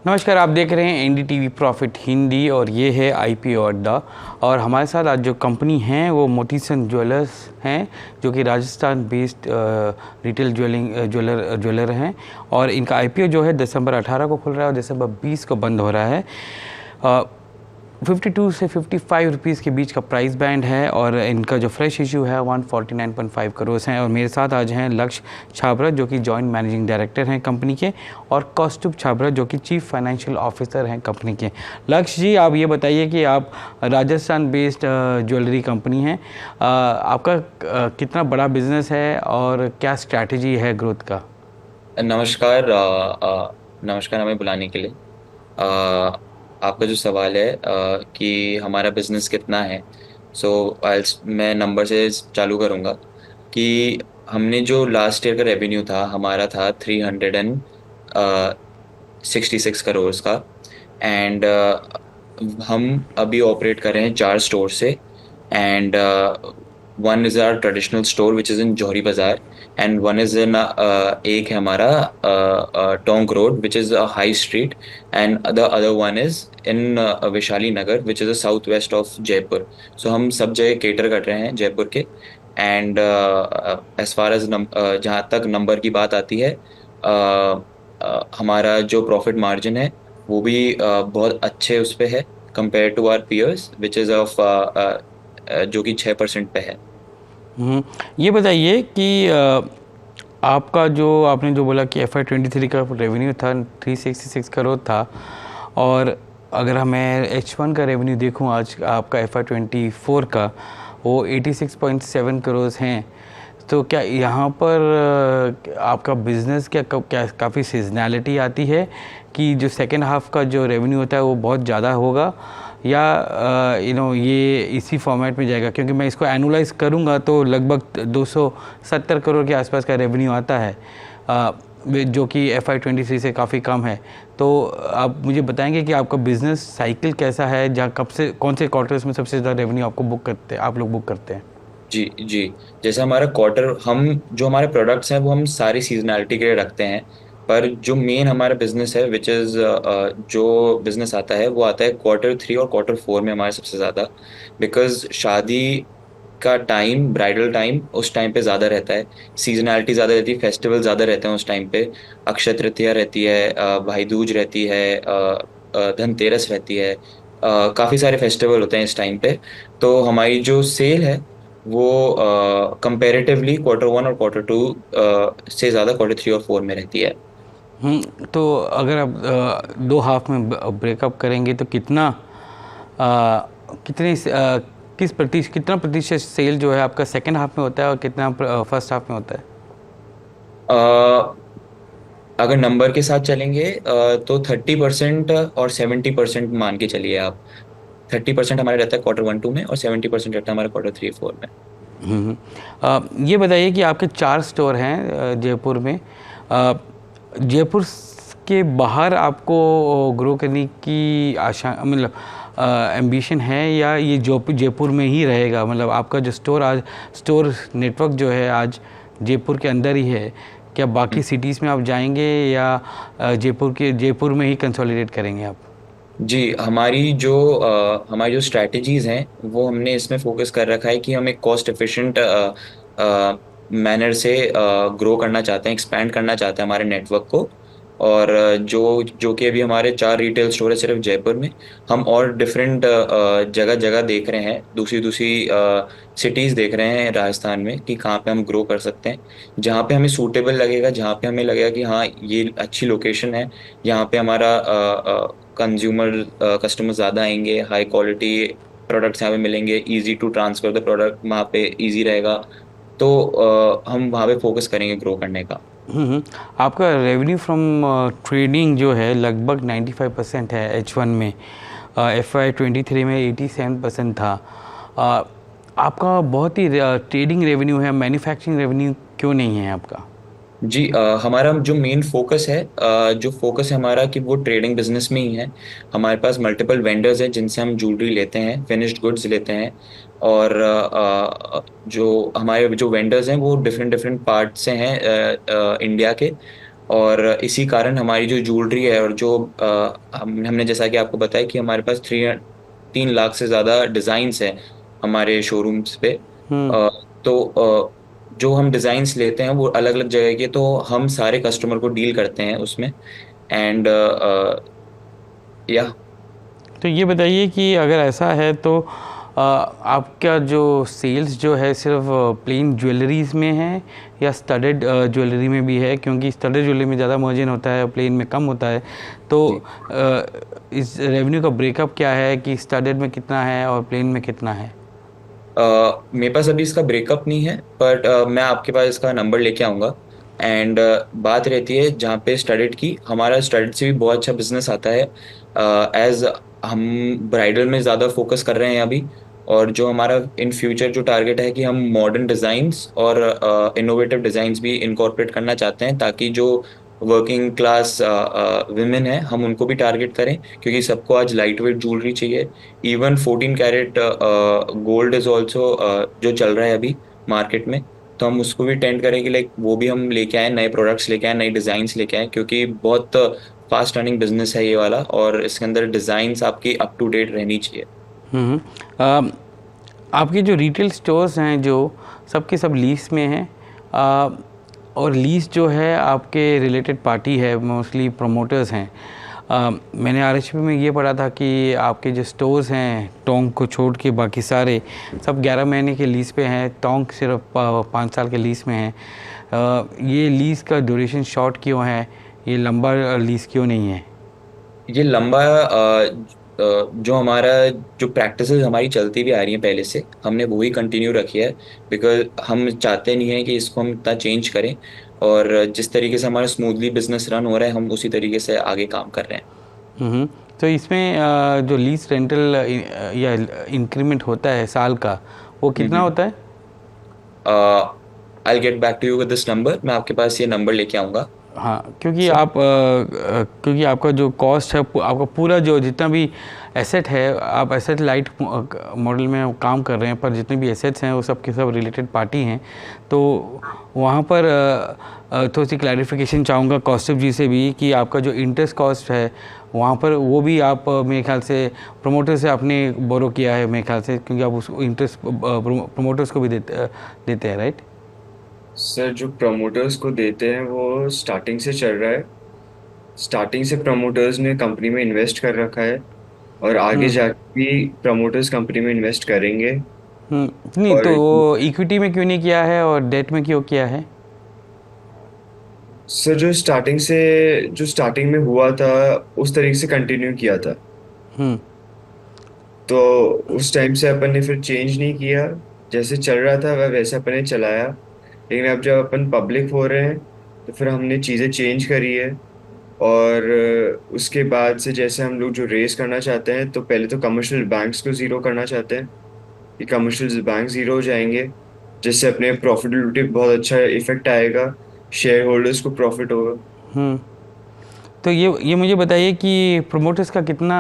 नमस्कार, आप देख रहे हैं एनडीटीवी प्रॉफिट हिंदी और ये है आईपीओ अड्डा। और हमारे साथ आज जो कंपनी हैं वो मोतीसन ज्वेलर्स हैं, जो कि राजस्थान बेस्ड रिटेल ज्वेलर हैं। और इनका आईपीओ जो है दिसंबर 18 को खुल रहा है और दिसंबर 20 को बंद हो रहा है। 52 से 55 रुपीज़ के बीच का प्राइस बैंड है और इनका जो फ्रेश इशू है 149.5 करोड़ हैं। और मेरे साथ आज हैं लक्ष्य छाबरा, जो कि जॉइंट मैनेजिंग डायरेक्टर हैं कंपनी के, और कौस्तुभ छाबरा, जो कि चीफ फाइनेंशियल ऑफिसर हैं कंपनी के। लक्ष्य जी, आप ये बताइए कि आप राजस्थान बेस्ड ज्वेलरी कंपनी हैं, आपका कितना बड़ा बिजनेस है और क्या स्ट्रैटेजी है ग्रोथ का? नमस्कार। नमस्कार हमें बुलाने के लिए। आपका जो सवाल है कि हमारा बिजनेस कितना है। सो मैं नंबर से चालू करूँगा कि हमने जो लास्ट ईयर का रेवेन्यू था हमारा था 366 करोड़ का। एंड हम अभी ऑपरेट कर रहे हैं 4 स्टोर से। And one is our traditional store which is in Johari Bazaar, and one is in एक है हमारा Tonk road which is a high street, and the other one is in Vaishali Nagar which is a south west of Jaipur. So हम सब जगह cater कर रहे हैं जयपुर के। एंड एज फार एज जहाँ तक नंबर की बात आती है, हमारा जो प्रॉफिट मार्जिन है वो भी बहुत अच्छे उस पे है compare to our peers which is off जो कि 6% पे है। हम्म, ये बताइए कि आपका जो आपने जो बोला कि FY23 का रेवेन्यू था 366 करोड़ था, और अगर मैं H1 का रेवेन्यू देखूं आज आपका FY24 का, वो 86.7 करोड़ हैं। तो क्या यहाँ पर आपका बिजनेस क्या काफ़ी सीजनैलिटी आती है कि जो सेकेंड हाफ का जो रेवेन्यू होता है वो बहुत ज़्यादा होगा, या ये इसी फॉर्मेट में जाएगा? क्योंकि मैं इसको एनुलाइज करूँगा तो लगभग 270 करोड़ के आसपास का रेवेन्यू आता है, जो कि FY23 से काफ़ी कम है। तो आप मुझे बताएंगे कि आपका बिजनेस साइकिल कैसा है, जहाँ कब से कौन से क्वार्टर्स में सबसे ज़्यादा रेवेन्यू आप लोग बुक करते हैं? जी जी। जैसे हमारा क्वार्टर, हम जो हमारे प्रोडक्ट्स हैं वो हम सारी सीजनैलिटी के लिए रखते हैं। पर जो मेन हमारा बिजनेस है विच इज़ जो बिजनेस आता है वो आता है Q3 और Q4 में हमारे सबसे ज़्यादा। बिकॉज शादी का टाइम, ब्राइडल टाइम उस टाइम पे ज़्यादा रहता है, सीजनैलिटी ज़्यादा रहती है, फेस्टिवल ज़्यादा रहते हैं उस टाइम पे। अक्षय तृतीया रहती है, भाई दूज रहती है, धनतेरस रहती है, काफ़ी सारे फेस्टिवल होते हैं इस टाइम पे। तो हमारी जो सेल है वो कंपेरेटिवली Q1 और Q2 से ज़्यादा Q3 और 4 में रहती है। तो अगर आप दो हाफ में ब्रेकअप करेंगे तो कितनी कितना प्रतिशत सेल जो है आपका सेकंड हाफ में होता है और कितना फर्स्ट हाफ में होता है? अ, अगर नंबर के साथ चलेंगे तो 30% और 70% मान के चलिए आप। 30% हमारा रहता है Q1-2 में और 70% रहता है हमारा Q3-4 में। ये बताइए कि आपके 4 स्टोर हैं जयपुर में। अ, जयपुर के बाहर आपको ग्रो करने की आशा, मतलब एम्बिशन है, या ये जो जयपुर में ही रहेगा? मतलब आपका जो स्टोर नेटवर्क जो है आज जयपुर के अंदर ही है, क्या बाकी सिटीज़ में आप जाएंगे, या जयपुर में ही कंसोलिडेट करेंगे आप? जी, हमारी जो स्ट्रैटेजीज हैं वो हमने इसमें फोकस कर रखा है कि हम एक कॉस्ट एफिशिएंट मैनर से ग्रो करना चाहते हैं, एक्सपैंड करना चाहते हैं हमारे नेटवर्क को। और जो जो कि अभी हमारे 4 रिटेल स्टोर है सिर्फ जयपुर में। हम और डिफरेंट जगह जगह देख रहे हैं, दूसरी दूसरी सिटीज़ देख रहे हैं राजस्थान में कि कहाँ पे हम ग्रो कर सकते हैं। जहाँ पे हमें सूटेबल लगेगा, जहाँ पे हमें लगेगा कि हाँ ये अच्छी लोकेशन है, यहाँ पे हमारा कंज्यूमर कस्टमर ज़्यादा आएंगे, हाई क्वालिटी प्रोडक्ट्स यहाँ पे मिलेंगे, easy to transfer the product वहाँ पे इजी रहेगा। तो हम वहाँ पे फोकस करेंगे ग्रो करने का। आपका रेवेन्यू फ्रॉम ट्रेडिंग जो है लगभग 95% है H1 में। FY23 में 87% था। अ, आपका बहुत ही ट्रेडिंग रेवेन्यू है, मैन्युफैक्चरिंग रेवेन्यू क्यों नहीं है आपका? जी, हमारा जो मेन फोकस है, जो फोकस है हमारा कि वो ट्रेडिंग बिजनेस में ही है। हमारे पास मल्टीपल वेंडर्स हैं जिनसे हम ज्वेलरी लेते हैं, फिनिश्ड गुड्स लेते हैं। और जो हमारे जो वेंडर्स हैं वो डिफरेंट डिफरेंट पार्ट से हैं इंडिया के। और इसी कारण हमारी जो ज्वेलरी है और जो हमने जैसा कि आपको बताया कि हमारे पास 3 लाख से ज़्यादा डिज़ाइंस हैं हमारे शोरूम्स पे। हम्म। तो जो हम डिज़ाइंस लेते हैं वो अलग अलग जगह के, तो हम सारे कस्टमर को डील करते हैं उसमें। एंड या तो ये बताइए कि अगर ऐसा है तो आपका जो सेल्स जो है सिर्फ प्लेन ज्वेलरीज में है या स्टडेड ज्वेलरी में भी है, क्योंकि स्टडेड ज्वेलरी में ज़्यादा मार्जिन होता है, प्लेन में कम होता है। तो इस रेवेन्यू का ब्रेकअप क्या है कि स्टडेड में कितना है और प्लेन में कितना है? मेरे पास अभी इसका ब्रेकअप नहीं है, बट मैं आपके पास इसका नंबर लेके आऊँगा। एंड बात रहती है जहाँ पे स्टडीड की, हमारा स्टडीड से भी बहुत अच्छा बिजनेस आता है। एज हम ब्राइडल में ज़्यादा फोकस कर रहे हैं अभी, और जो हमारा इन फ्यूचर जो टारगेट है कि हम मॉडर्न डिज़ाइंस और इनोवेटिव डिज़ाइंस भी इनकॉर्पोरेट करना चाहते हैं, ताकि जो वर्किंग क्लास विमेन है हम उनको भी टारगेट करें, क्योंकि सबको आज लाइट वेट ज्वेलरी चाहिए। Even 14 carat gold is also जो चल रहा है अभी मार्केट में, तो हम उसको भी टेंड करें कि लाइक वो भी हम लेके आए, नए प्रोडक्ट्स लेके आए, नई डिज़ाइंस लेके आए, क्योंकि बहुत फास्ट रनिंग बिजनेस है ये वाला, और इसके अंदर डिज़ाइंस आपकी अप टू डेट रहनी चाहिए। हम्म। अ, आपके जो रिटेल स्टोर्स हैं जो सबके सब लीज में हैं, और लीज जो है आपके रिलेटेड पार्टी है, मोस्टली प्रमोटर्स हैं। मैंने आरएचपी में ये पढ़ा था कि आपके जो स्टोर्स हैं टोंक को छोड़ के बाकी सारे सब 11 महीने के लीज पे हैं, टोंक सिर्फ 5 साल के लीज में है। ये लीज का ड्यूरेशन शॉर्ट क्यों है, ये लंबा लीज क्यों नहीं है? ये लंबा जो हमारा जो प्रैक्टिसेस हमारी चलती भी आ रही हैं पहले से, हमने वही कंटिन्यू रखी है, बिकॉज हम चाहते नहीं हैं कि इसको हम इतना चेंज करें। और जिस तरीके से हमारा स्मूथली बिजनेस रन हो रहा है, हम उसी तरीके से आगे काम कर रहे हैं। हम्म। तो इसमें जो लीज रेंटल या इंक्रीमेंट होता है साल का, वो कितना होता है? I get back to you with this number, मैं आपके पास ये नंबर लेके आऊँगा। हाँ, क्योंकि आपका जो कॉस्ट है, आपका पूरा जो जितना भी एसेट है, आप एसेट लाइट मॉडल में काम कर रहे हैं, पर जितने भी एसेट्स हैं वो सब के सब रिलेटेड पार्टी हैं। तो वहाँ पर थोड़ी सी क्लैरिफिकेशन चाहूँगा कौस्तुभ जी से भी कि आपका जो इंटरेस्ट कॉस्ट है वहाँ पर, वो भी आप मेरे ख्याल से प्रमोटर से आपने बोरो किया है मेरे ख्याल से, क्योंकि आप उस इंटरेस्ट प्रमोटर्स को भी देते हैं, राइट? सर जो प्रमोटर्स को देते हैं वो स्टार्टिंग से चल रहा है। स्टार्टिंग से प्रमोटर्स ने कंपनी में इन्वेस्ट कर रखा है और आगे जाके भी प्रमोटर्स कंपनी में इन्वेस्ट करेंगे। नहीं और तो वो इक्विटी में क्यों नहीं किया है और डेट में क्यों किया है? सर जो स्टार्टिंग में हुआ था उस तरीके से कंटिन्यू किया था, हम्म। तो उस टाइम से अपन ने फिर चेंज नहीं किया। जैसे चल रहा था वह वैसे अपन ने चलाया। लेकिन अब जब अपन पब्लिक हो रहे हैं तो फिर हमने चीज़ें चेंज करी है। और उसके बाद से जैसे हम लोग जो रेस करना चाहते हैं, तो पहले तो कमर्शियल बैंक्स को ज़ीरो करना चाहते हैं कि कमर्शियल बैंक ज़ीरो हो जाएंगे, जिससे अपने प्रॉफिटेबिलिटी बहुत अच्छा इफेक्ट आएगा, शेयर होल्डर्स को प्रॉफिट होगा। हम्म। तो ये मुझे बताइए कि प्रोमोटर्स का कितना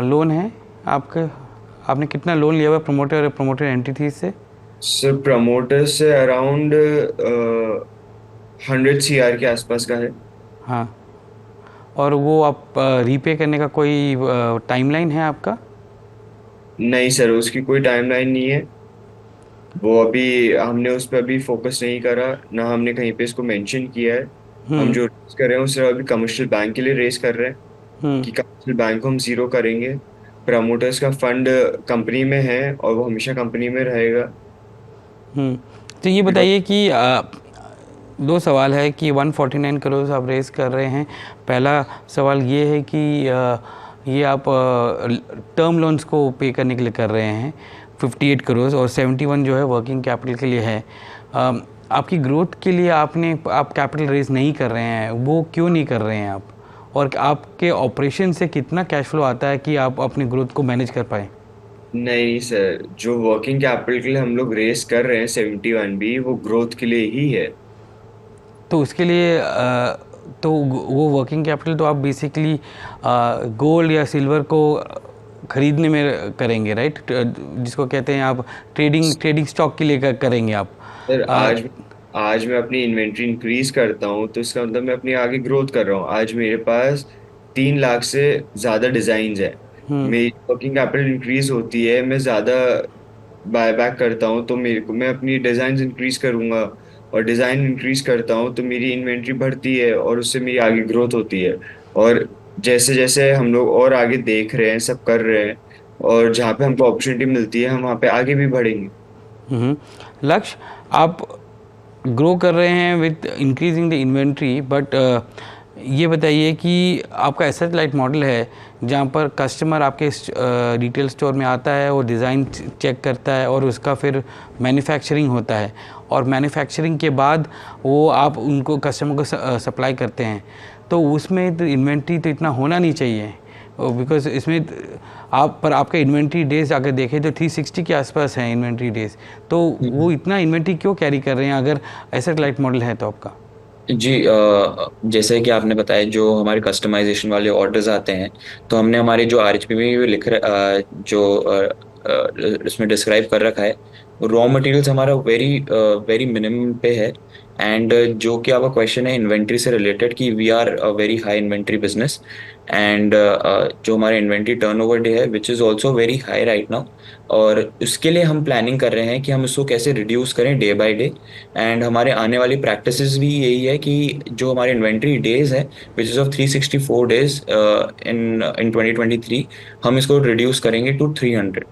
लोन है आपके, आपने कितना लोन लिया हुआ है प्रमोटर एंटिटी से? सर प्रमोटर से अराउंड 100 CR के आसपास का है। हाँ, और वो आप रीपे करने का कोई टाइमलाइन है आपका? नहीं सर, उसकी कोई टाइमलाइन नहीं है। वो अभी हमने उस पर अभी फोकस नहीं करा, ना हमने कहीं पे इसको मेंशन किया है। हम हम्म। जो रेस कर रहे हैं वो सिर्फ अभी कमर्शियल बैंक के लिए रेस कर रहे हैं हम्म। कि कमर्शियल बैंक को हम ज़ीरो करेंगे। प्रमोटर्स का फंड कंपनी में है और वो हमेशा कंपनी में रहेगा। हम्म। तो ये बिकॉज बताइए कि दो सवाल है कि 149 करोड़ आप रेस कर रहे हैं। पहला सवाल ये है कि ये आप टर्म लोन्स को पे करने के लिए कर रहे हैं 58 करोड़, और 71 जो है वर्किंग कैपिटल के लिए है। आपकी ग्रोथ के लिए आप कैपिटल रेज नहीं कर रहे हैं, वो क्यों नहीं कर रहे हैं आप? और आपके ऑपरेशन से कितना कैश फ्लो आता है कि आप अपनी ग्रोथ को मैनेज कर पाएँ? नहीं सर, जो वर्किंग कैपिटल के लिए हम लोग रेस कर रहे हैं 71 भी, वो ग्रोथ के लिए ही है। तो उसके लिए तो वो वर्किंग कैपिटल तो आप बेसिकली गोल्ड या सिल्वर को खरीदने में करेंगे, राइट? जिसको कहते हैं आप ट्रेडिंग स्टॉक के लिए करेंगे आप। सर आ, आज आज मैं अपनी इन्वेंट्री इंक्रीज करता हूँ तो इसका मतलब मैं अपनी आगे ग्रोथ कर रहा हूँ। आज मेरे पास 3 लाख से ज्यादा डिजाइन है, मेरी वर्किंग कैपिटल इंक्रीज होती है, मैं ज्यादा बाय बैक करता हूँ तो मेरे को मैं अपनी डिजाइन इंक्रीज करूंगा, और डिजाइन इंक्रीज करता हूँ तो मेरी इन्वेंट्री बढ़ती है और उससे मेरी आगे ग्रोथ होती है। और जैसे जैसे हम लोग और आगे देख रहे हैं, सब कर रहे हैं, और जहाँ पे हमको अपॉर्चुनिटी मिलती है हम वहाँ पे आगे भी बढ़ेंगे। लक्ष्य, आप ग्रो कर रहे हैं with increasing the inventory, but ये बताइए कि आपका एसेट लाइट मॉडल है जहाँ पर कस्टमर आपके रिटेल स्टोर में आता है, वो डिज़ाइन चेक करता है और उसका फिर मैन्युफैक्चरिंग होता है, और मैन्युफैक्चरिंग के बाद वो आप उनको कस्टमर को सप्लाई करते हैं। तो उसमें तो इन्वेंट्री तो इतना होना नहीं चाहिए, बिकॉज इसमें आप पर आपका इन्वेंट्री डेज अगर देखें तो 360 के आसपास हैं इन्वेंट्री डेज। तो वो इतना इन्वेंट्री क्यों कैरी कर रहे हैं अगर एसेट लाइट मॉडल है तो आपका? जी, जैसे कि आपने बताया, जो हमारे कस्टमाइजेशन वाले ऑर्डर्स आते हैं, तो हमने हमारे जो आरएचपी में भी इसमें डिस्क्राइब कर रखा है, रॉ मटेरियल्स हमारा वेरी वेरी मिनिमम पे है। एंड जो कि आपका क्वेश्चन है इन्वेंट्री से रिलेटेड, कि we are a very high inventory business, and जो हमारे इन्वेंट्री टर्नओवर डे है which is also very high right now, और उसके लिए हम प्लानिंग कर रहे हैं कि हम इसको कैसे रिड्यूस करें डे बाय डे। एंड हमारे आने वाली प्रैक्टिसेस भी यही है कि जो हमारे इन्वेंट्री डेज है which is of 364 days in 2023, हम इसको रिड्यूस करेंगे टू 300।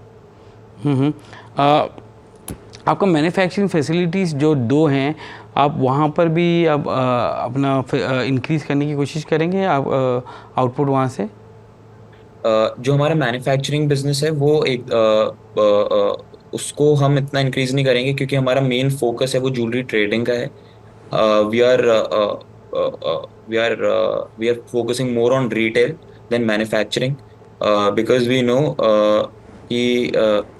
आपका मैन्युफैक्चरिंग फैसिलिटीज़ जो 2 हैं, आप वहाँ पर भी अब अपना इंक्रीज़ करने की कोशिश करेंगे आप आउटपुट वहाँ से? जो हमारा मैन्युफैक्चरिंग बिजनेस है वो उसको हम इतना इंक्रीज नहीं करेंगे, क्योंकि हमारा मेन फोकस है वो ज्वेलरी ट्रेडिंग का है। We are we are we are focusing more on retail than manufacturing, because we know कि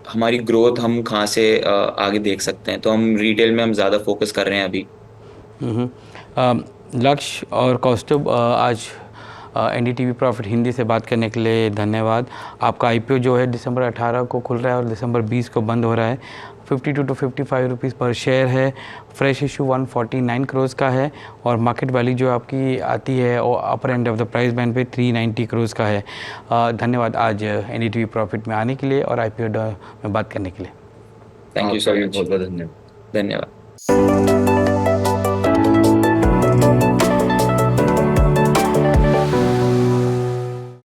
हमारी ग्रोथ हम कहाँ से आगे देख सकते हैं, तो हम रिटेल में हम ज़्यादा फोकस कर रहे हैं अभी। लक्ष्य और कौस्तुभ, आज एनडीटीवी प्रॉफिट हिंदी से बात करने के लिए धन्यवाद। आपका आईपीओ जो है दिसंबर 18 को खुल रहा है और दिसंबर 20 को बंद हो रहा है। 52 to 55 रुपीज़ पर शेयर है। फ्रेश इशू 149 करोड़ का है और मार्केट वैल्यू जो आपकी आती है और upper end of the price band पे 390 करोड़ का है। धन्यवाद आज एनडीटीवी प्रॉफिट में आने के लिए और आईपीओ में बात करने के लिए। Thank you so much. बहुत बहुत धन्यवाद। धन्यवाद।